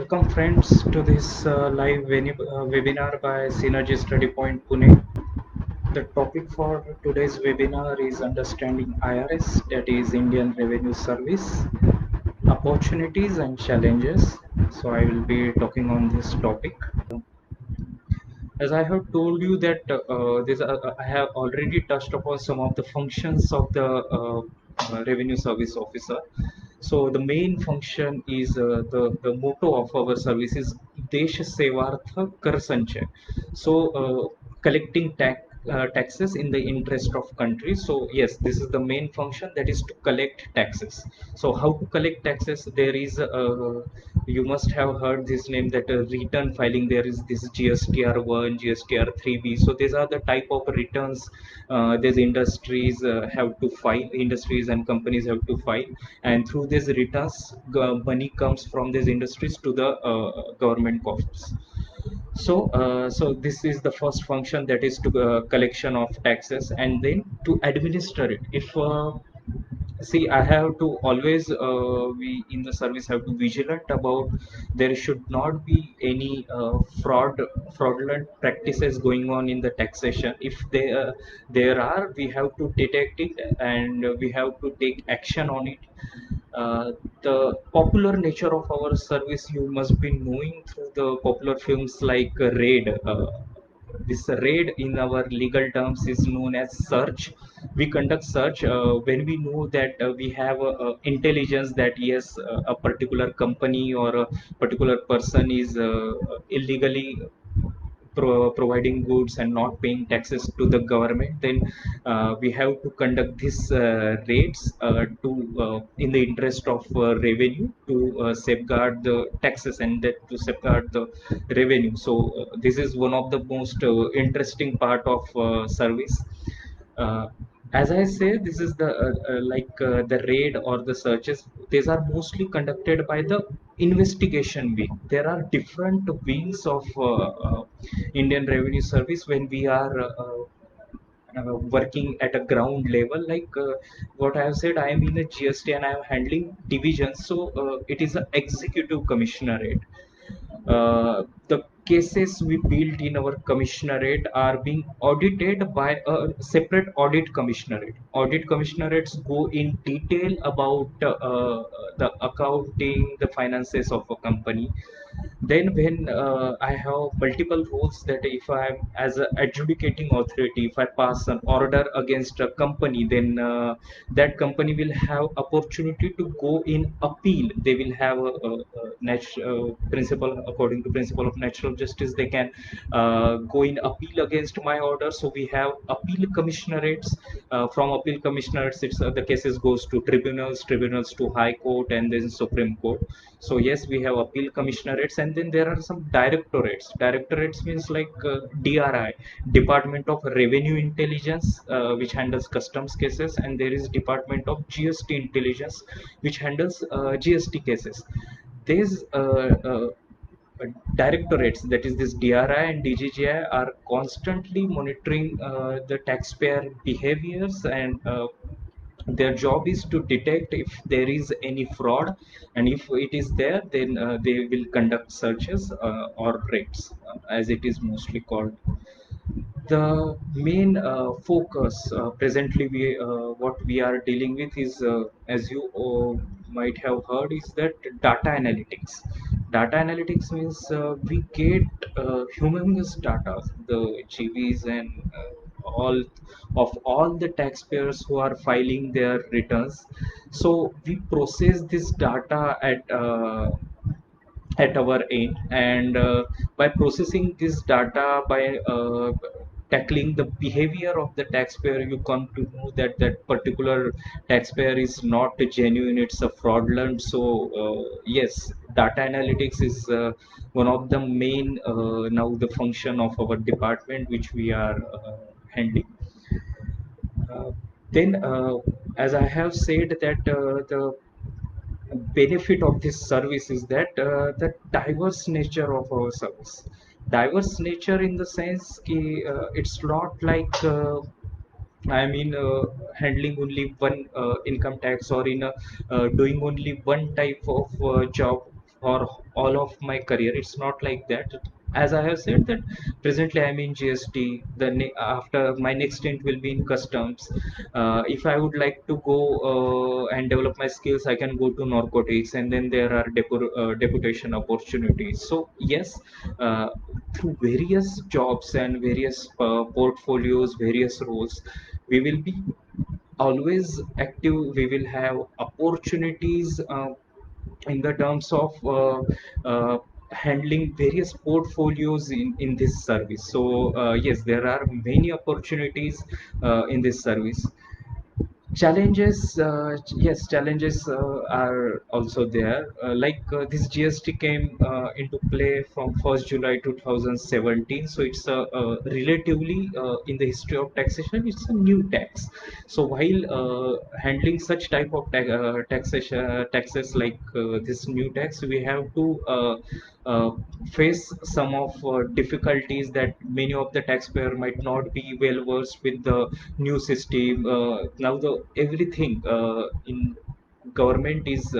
Welcome friends to this webinar by Synergy Study Point Pune. The topic for today's webinar is Understanding IRS, that is Indian Revenue Service, Opportunities and Challenges. So I will be talking on this topic. As I have told you that I have already touched upon some of the functions of the revenue service officer. So the main function is the motto of our service is Desh Sevartha Kar Sanchay. So collecting taxes in the interest of country. So yes, this is the main function, that is to collect taxes. So how to collect taxes? There is you must have heard this name, that return filing. There is this GSTR1, GSTR3B. So these are the type of returns these industries have to file. Industries and companies have to file, and through these returns, money comes from these industries to the government coffers. So this is the first function, that is to collection of taxes, and then to administer it. If See, I have to always, we in the service have to vigilant about there should not be any fraudulent practices going on in the taxation. If there are, we have to detect it, and we have to take action on it. The popular nature of our service, you must be knowing through the popular films like Raid. This raid in our legal terms is known as search. We conduct search when we know that we have intelligence that yes, a particular company or a particular person is illegally providing goods and not paying taxes to the government. Then we have to conduct these raids to in the interest of revenue, to safeguard the taxes and that to safeguard the revenue. So this is one of the most interesting part of service. uh, as I say, this is the the raid or the searches. These are mostly conducted by the investigation wing. There are different wings of Indian Revenue Service when we are working at a ground level. What I have said, I am in a GST and I am handling divisions. So it is an executive commissionerate. The cases we built in our commissionerate are being audited by a separate audit commissionerate. Audit commissionerates go in detail about the accounting, the finances of a company. Then when I have multiple roles, that if I am as an adjudicating authority, if I pass an order against a company, then that company will have opportunity to go in appeal. They will have principle, according to principle of natural justice, they can go in appeal against my order. So we have appeal commissionerates. From appeal commissionerates, the cases goes to tribunals to high court and then Supreme Court. So yes, we have appeal commissionerates, and then there are some directorates. Directorates means like DRI, Department of Revenue Intelligence, which handles customs cases, and there is Department of GST Intelligence, which handles GST cases. These directorates, that is this DRI and DGGI, are constantly monitoring the taxpayer behaviors, and their job is to detect if there is any fraud, and if it is there, then they will conduct searches or raids, as it is mostly called. The main focus presently, what we are dealing with is, as you might have heard, is that data analytics. Data analytics means we get humongous data, the GBs and all the taxpayers who are filing their returns. So we process this data at our end, and by processing this data, by tackling the behavior of the taxpayer, you come to know that that particular taxpayer is not genuine, it's a fraudulent. So yes, data analytics is one of the main now the function of our department, which we are handling. uh, then as I have said, that the benefit of this service is that the diverse nature of our service. Diverse nature in the sense ki, it's not like I mean, handling only one income tax, or in doing only one type of job for all of my career. It's not like that. As I have said that presently I'm in GST. After my next stint will be in customs. If I would like to go and develop my skills, I can go to narcotics, and then there are deputation opportunities. So yes, uh, through various jobs and various portfolios, various roles, we will be always active. We will have opportunities in the terms of handling various portfolios in this service. So yes, there are many opportunities in this service. Challenges, yes, challenges are also there. This GST came into play from 1st July 2017, so it's relatively in the history of taxation, it's a new tax. So while handling such type of taxes like this new tax, we have to uh, face some of difficulties that many of the taxpayer might not be well versed with the new system. Now the everything in government is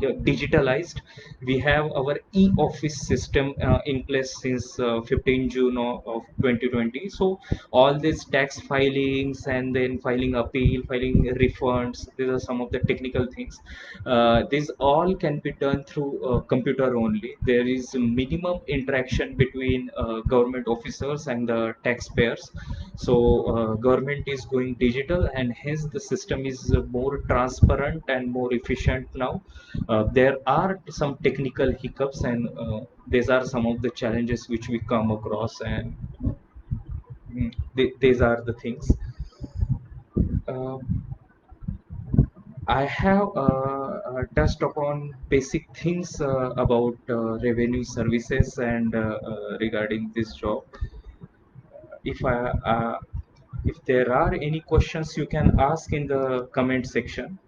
yeah, digitalized. We have our e-office system in place since 15 June of 2020. So all these tax filings and then filing appeal, filing refunds, these are some of the technical things. These all can be done through computer only. There is minimum interaction between government officers and the taxpayers. So government is going digital, and hence the system is more transparent and more efficient now. There are some technical hiccups, and these are some of the challenges which we come across, and these are the things. Uh, I have touched upon basic things about revenue services and regarding this job. If I if there are any questions, you can ask in the comment section.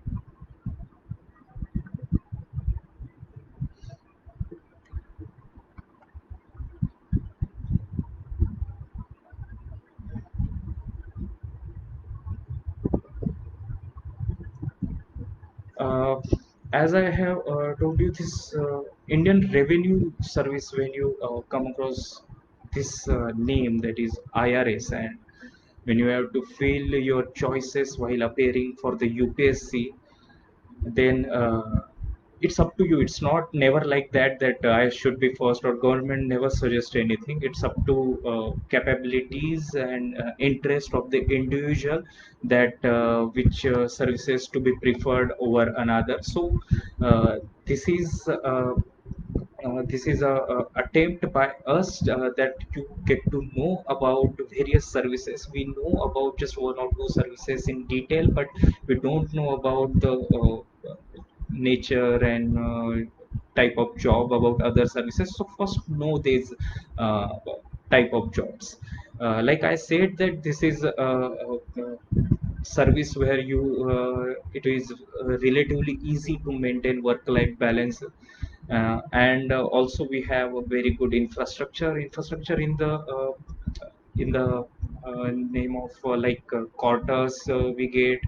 Uh, as I have told you, this Indian Revenue Service, when you come across this name, that is IRS, and when you have to fill your choices while appearing for the UPSC, then it's up to you. It's not never like that I should be first, or government never suggest anything. It's up to capabilities and interest of the individual, that which services to be preferred over another. So uh, this is a attempt by us that you get to know about various services. We know about just one or two services in detail, but we don't know about the nature and type of job about other services. So first know these uh, type of jobs. Like I said, that this is a service where you it is relatively easy to maintain work life balance. And also we have a very good infrastructure in the name of quarters we get.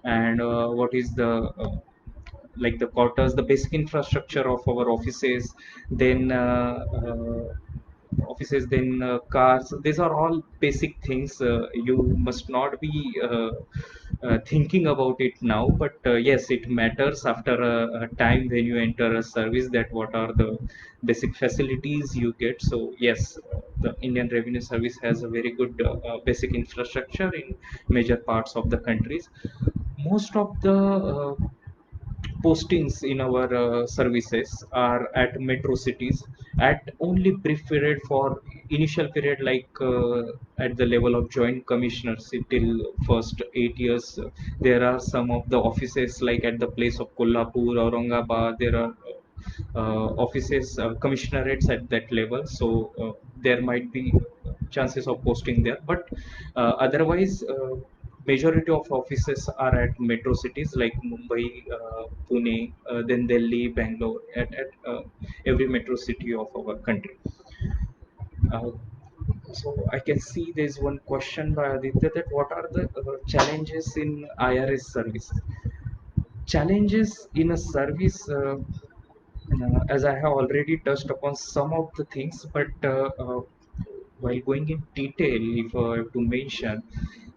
And what is the like the quarters, the basic infrastructure of our offices, then cars. These are all basic things. You must not be thinking about it now, but yes, it matters after a time when you enter a service, that what are the basic facilities you get. So yes, the Indian Revenue Service has a very good basic infrastructure in major parts of the countries. Most of the postings in our services are at metro cities, at only brief period for initial period, at the level of joint commissioners till first 8 years. There are some of the offices like at the place of Kolhapur, Aurangabad. There are offices, commissionerates at that level. So there might be chances of posting there, but otherwise majority of offices are at metro cities like Mumbai, Pune, then Delhi, Bangalore, at every metro city of our country. uh, so I can see there's one question by Aditya, that what are the challenges in IRS services. Challenges in a service, As I have already touched upon some of the things, but while going in detail, if I have to mention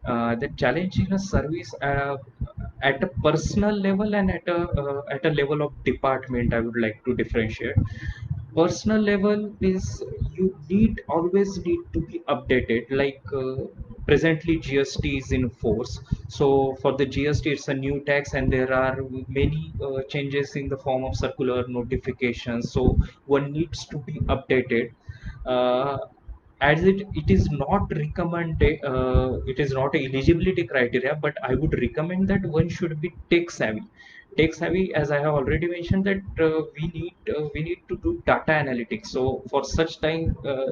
the challenge in a service at a personal level and at a level of department, I would like to differentiate. Personal level is you need always need to be updated, like presently GST is in force. So for the GST, it's a new tax and there are many changes in the form of circular notifications, so one needs to be updated. uh, as it is not recommended, it is not a eligibility criteria, but I would recommend that one should be tech savvy, as I have already mentioned that we need to do data analytics. So for such time uh,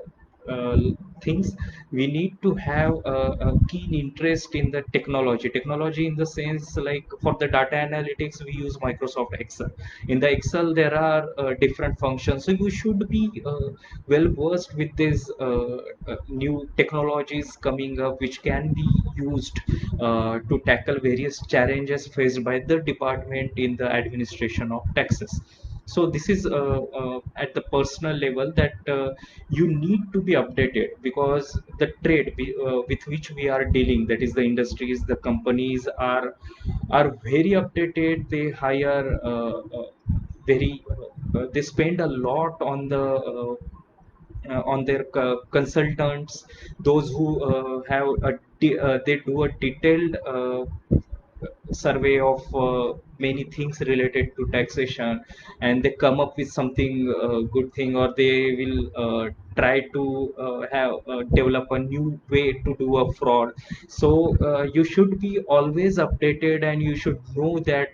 things, we need to have a keen interest in the technology in the sense, like for the data analytics we use Microsoft Excel. In the Excel there are different functions, so you should be well versed with these new technologies coming up, which can be used to tackle various challenges faced by the department in the administration of taxes. So this is at the personal level that you need to be updated, because the with which we are dealing, that is the industries, the companies are very updated. They hire very they spend a lot on their consultants, those who they do a detailed survey of many things related to taxation, and they come up with something good thing, or they will try to have develop a new way to do a fraud. So you should be always updated, and you should know that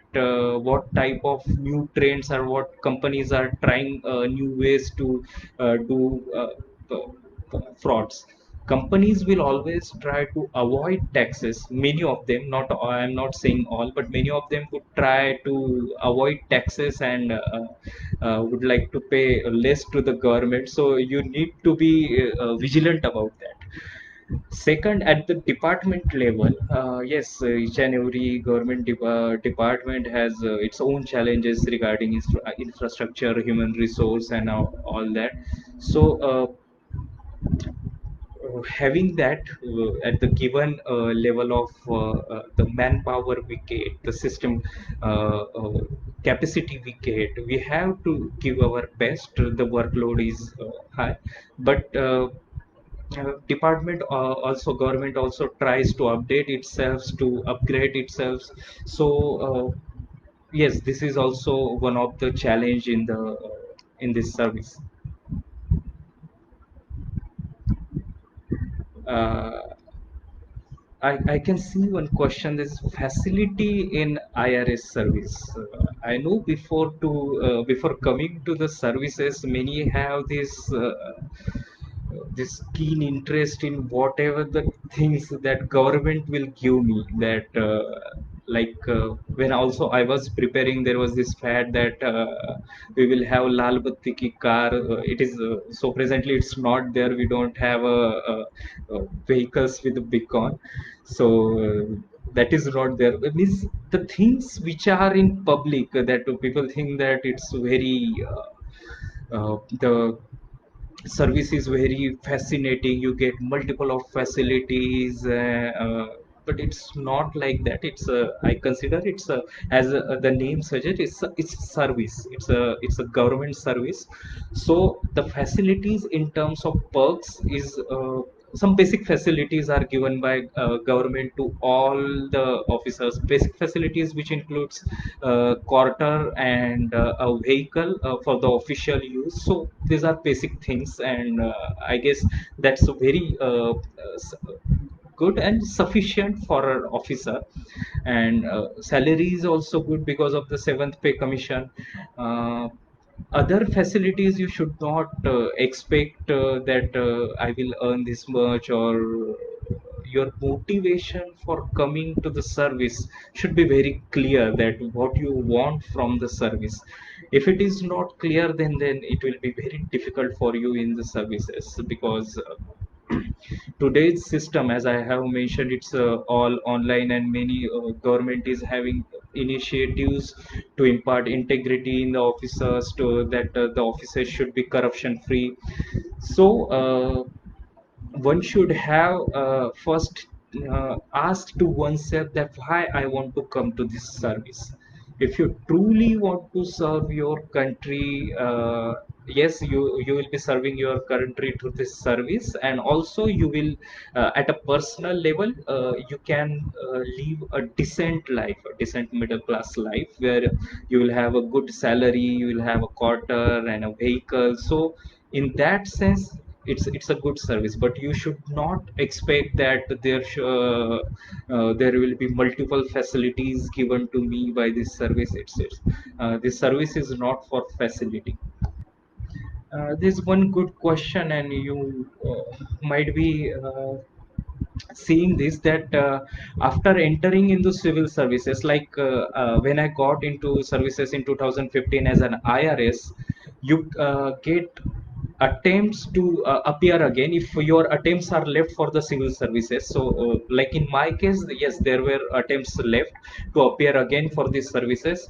what type of new trends or what companies are trying new ways to do frauds. Companies will always try to avoid taxes. Many of them, not I'm not saying all, but many of them would try to avoid taxes and would like to pay less to the government. So you need to be vigilant about that. Second, at the department level, yes, each and every department has its own challenges regarding infrastructure, human resource, and all that. So having that at the given level of the manpower we get, the system capacity we get, we have to give our best. The workload is high, but department also government also tries to update itself, to upgrade itself. So yes, this is also one of the challenge in this service. uh, I can see one question. This facility in IRS service. I know before coming to the services, many have this keen interest in whatever the things that government will give me. That like when also I was preparing, there was this fad that we will have Lal Batti ki car. It is so presently it's not there. We don't have vehicles with a beacon. So that is not there. It means the things which are in public, that people think that it's very the service is very fascinating. You get multiple of facilities, but it's not like that. I consider it's a, as the name suggests, it's service. It's a government service. So the facilities in terms of perks is some basic facilities are given by government to all the officers. Basic facilities which includes quarter and a vehicle for the official use. So these are basic things, and I guess that's a very good and sufficient for an officer. And salary is also good because of the seventh pay commission. uh, Other facilities you should not expect that I will earn this much, or your motivation for coming to the service should be very clear, that what you want from the service. If it is not clear, then it will be very difficult for you in the services, because today's system, as I have mentioned, it's all online, and many government is having initiatives to impart integrity in the officers, to that the officers should be corruption free. So one should have first asked to oneself that why I want to come to this service. If you truly want to serve your country, yes, you will be serving your country through this service, and also you will, at a personal level, you can live a decent life, a decent middle class life, where you will have a good salary, you will have a quarter and a vehicle. So in that sense, it's a good service, but you should not expect that there will be multiple facilities given to me by this service. This service is not for facility. There's one good question, and you might be seeing this, that after entering into civil services, like when I got into services in 2015 as an IRS, you get attempts to appear again if your attempts are left for the civil services. So like in my case, yes, there were attempts left to appear again for these services.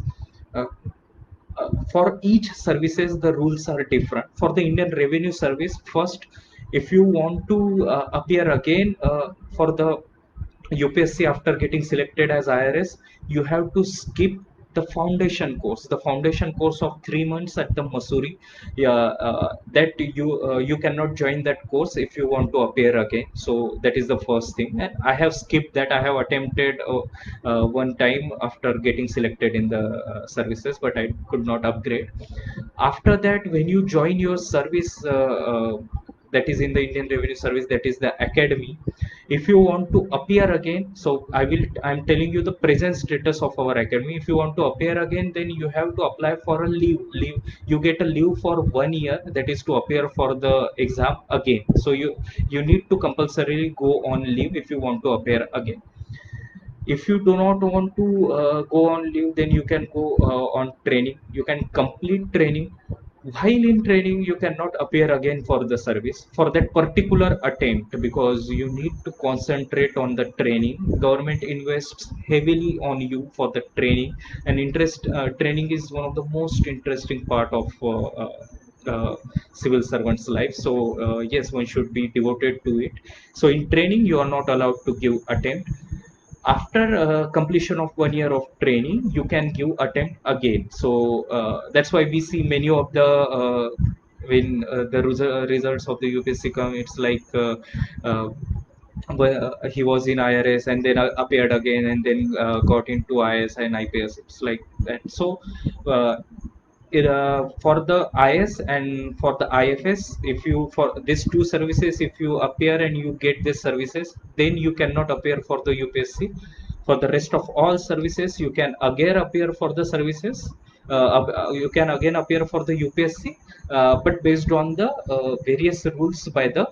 uh, for each services, the rules are different. For the Indian Revenue Service, first, if you want to appear again for the UPSC after getting selected as IRS, you have to skip the foundation course, the foundation course of 3 months at the Missouri. Yeah, that you cannot join that course if you want to appear again. So that is the first thing, and I have skipped that. I have attempted one time after getting selected in the services, but I could not upgrade. After that, when you join your service, that is in the Indian Revenue Service, that is the academy. If you want to appear again, so I'm telling you the present status of our academy. If you want to appear again, then you have to apply for a leave. You get a leave for 1 year, that is to appear for the exam again. So you need to compulsorily go on leave if you want to appear again. If you do not want to go on leave, then you can go on training. You can complete training. While in training, you cannot appear again for the service for that particular attempt, because you need to concentrate on the training. Government invests heavily on you for the training, and interest training is one of the most interesting part of civil servants life. So yes, one should be devoted to it. So in training, you are not allowed to give attempt. After completion of 1 year of training, you can give attempt again. So that's why we see many of the when the results of the UPSC come, it's like uh, he was in IRS and then appeared again, and then got into IS and IPS. It's like that. So uh, for the IS and for the IFS, if you, for these two services, if you appear and you get these services, then you cannot appear for the UPSC. For the rest of all services, you can again appear for the services. You can again appear for the UPSC, but based on the various rules by the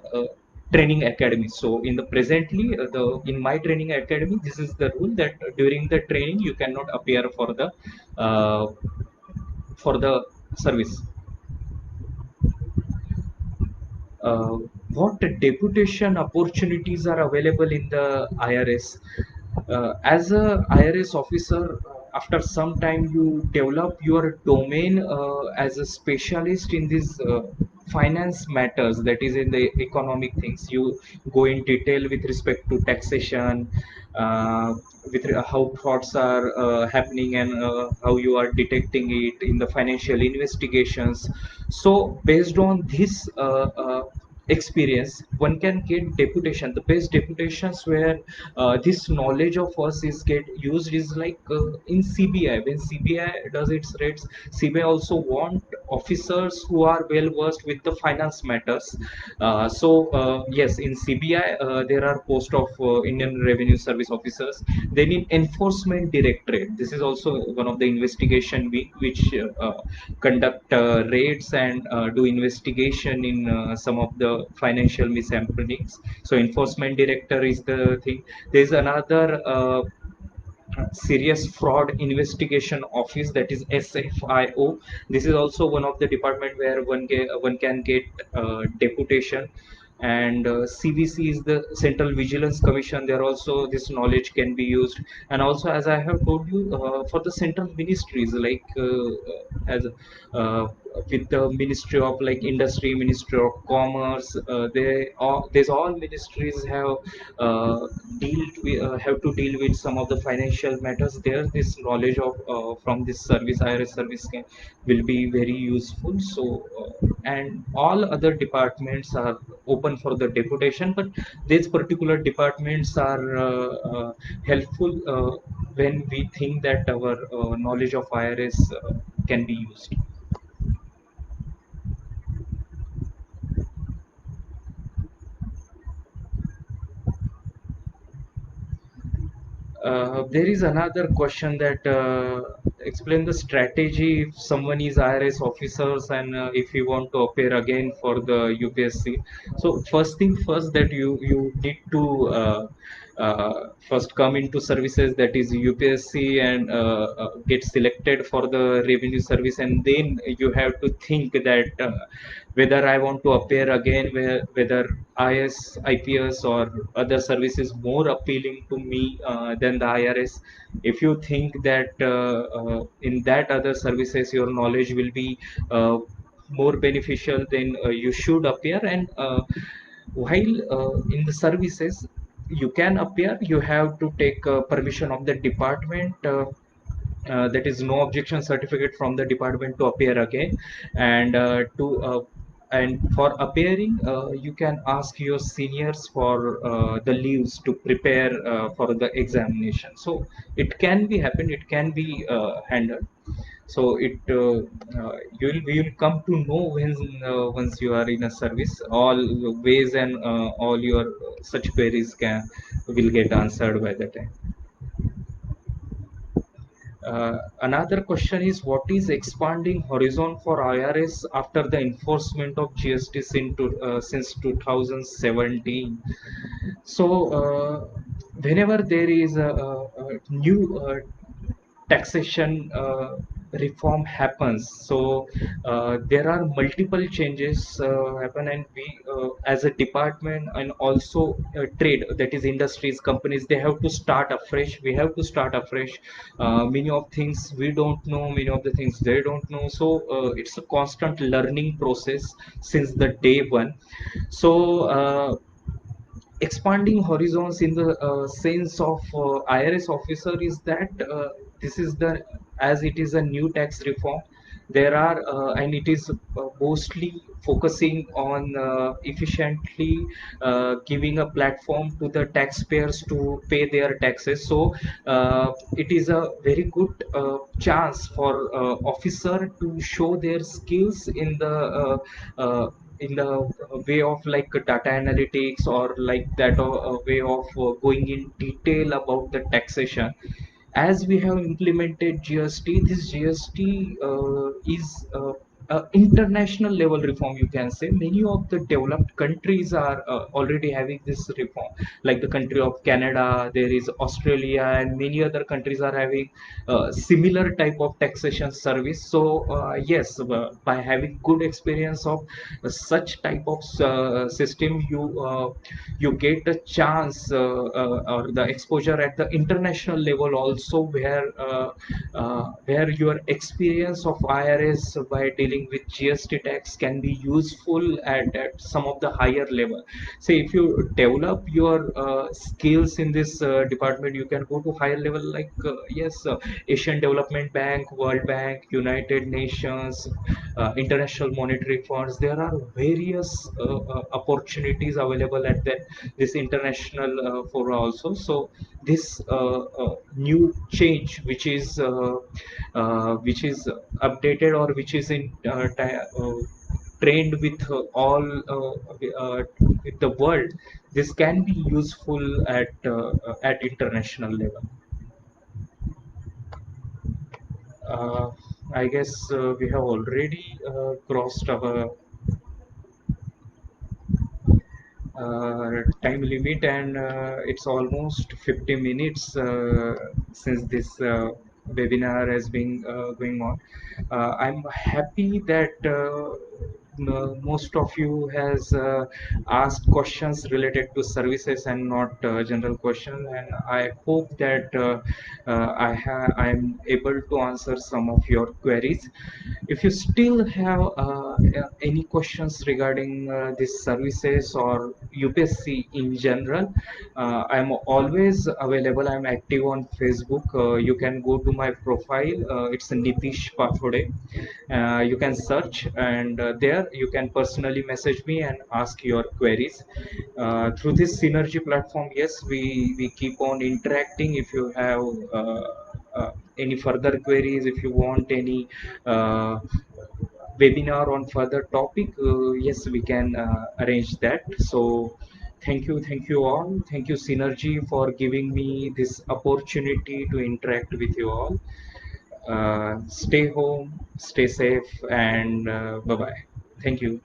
training academy. So in the presently, the in my training academy, this is the rule that during the training you cannot appear uh, for the service. uh, what deputation opportunities are available in the IRS? As a IRS officer, after some time you develop your domain as a specialist in these finance matters, that is in the economic things. You go in detail with respect to taxation, uh, with how frauds are happening, and how you are detecting it in the financial investigations. So based on this experience, one can get deputation. The best deputations where this knowledge of us is get used is like in CBI. When CBI does its raids, CBI also want officers who are well versed with the finance matters. So yes, in CBI there are post of Indian Revenue Service officers. Then in Enforcement Directorate, this is also one of the investigation wing which conduct raids and do investigation in some of the financial mishappenings. So Enforcement Director is the thing. There's another Serious Fraud Investigation Office, that is SFIO. This is also one of the department where one can get deputation. and CVC is the Central Vigilance Commission. There also this knowledge can be used, and also as I have told you, for the central ministries like as uh, with the Ministry of like Industry, Ministry of Commerce, there's all ministries have to deal with some of the financial matters. There, this knowledge of from this service, IRS service, will be very useful. So, and all other departments are open for the deputation, but these particular departments are helpful when we think that our knowledge of IRS can be used. There is another question that explain the strategy if someone is IRS officers and if you want to appear again for the UPSC. So first thing first, that you need to first come into services, that is UPSC, and get selected for the revenue service, and then you have to think that whether I want to appear again, whether IS, IPS, or other services more appealing to me than the IRS. If you think that in that other services your knowledge will be more beneficial, then you should appear. And while in the services, you can appear, you have to take permission of the department. That is no objection certificate from the department to appear again, and for appearing, you can ask your seniors for the leaves to prepare for the examination. So it can be happen, it can be handled. So you'll come to know when once you are in a service, all ways and all your such queries can will get answered by the time. Another question is, what is expanding horizon for IRS after the enforcement of GST since 2017? So, whenever there is a new taxation reform happens, so there are multiple changes happen, and we as a department, and also trade, that is industries, companies, they have to start afresh, we have to start afresh. Many of things we don't know, many of the things they don't know. So it's a constant learning process since the day one. So expanding horizons in the sense of IRS officer is that this is the, as it is a new tax reform, there are and it is mostly focusing on efficiently giving a platform to the taxpayers to pay their taxes. So it is a very good chance for officer to show their skills in the way of like data analytics, or like that way of going in detail about the taxation. As we have implemented GST, this GST is international level reform, you can say. Many of the developed countries are already having this reform, like the country of Canada, there is Australia, and many other countries are having similar type of taxation service. So yes, by having good experience of such type of system, you get a chance or the exposure at the international level also, where your experience of IRS by dealing with GST tax can be useful at some of the higher level. Say if you develop your skills in this department, you can go to higher level, like yes, Asian Development Bank, World Bank, United Nations, international monetary funds. There are various opportunities available at this international fora also. So this new change, which is updated, or which is in trained with all with the world, this can be useful at international level. uh, I guess we have already crossed our time limit, and it's almost 50 minutes since this webinar has been going on. I'm happy that most of you has asked questions related to services and not general question, and I hope that I'm able to answer some of your queries. If you still have any questions regarding these services or UPSC in general, I'm always available. I'm active on Facebook. You can go to my profile. It's Nitish Pathode. You can search, and there you can personally message me and ask your queries. Through this Synergy platform, yes, we keep on interacting. If you have any further queries, if you want any uh, webinar on further topic, yes, we can arrange that. So thank you all. Thank you, Synergy, for giving me this opportunity to interact with you all. Stay home, stay safe, and bye bye. Thank you.